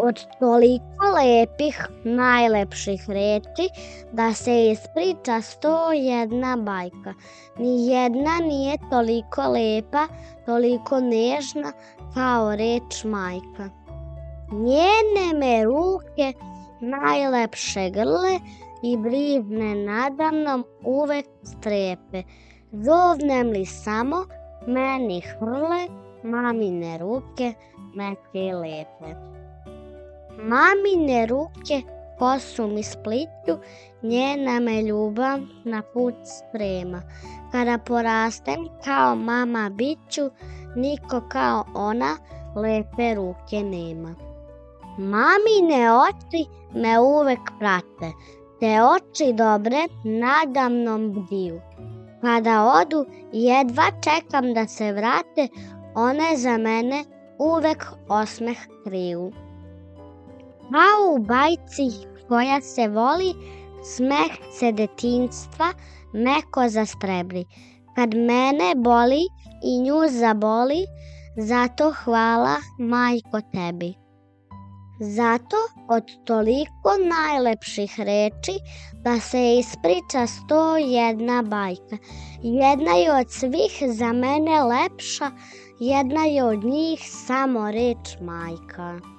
od toliko lepih, najlepših reči, da se ispriča 101 bajka. Nijedna nije toliko lepa, toliko nežna kao reč majka. Njene me ruke najlepše grle i brižne nadamnom uvek strepe. Zovnem li samo, meni hrle, mamine ruke meke i lepe. Mamine ruke kosu mi spliću, njena me ljubav na put sprema. Kada porastem kao mama biću, niko kao ona lepe ruke nema. Mamine oči me uvek prate, te oči dobre nadamnom bdiju. Kada odu, jedva čekam da se vrate, one za mene uvek osmeh kriju. A u bajci koja se voli, smeh se detinjstva meko zastrebri. Kad mene boli i nju zaboli, zato hvala majko tebi. Zato od toliko najlepših reči da se ispriča 101 bajka. Jedna je od svih za mene lepša, jedna je od njih samo reč majka.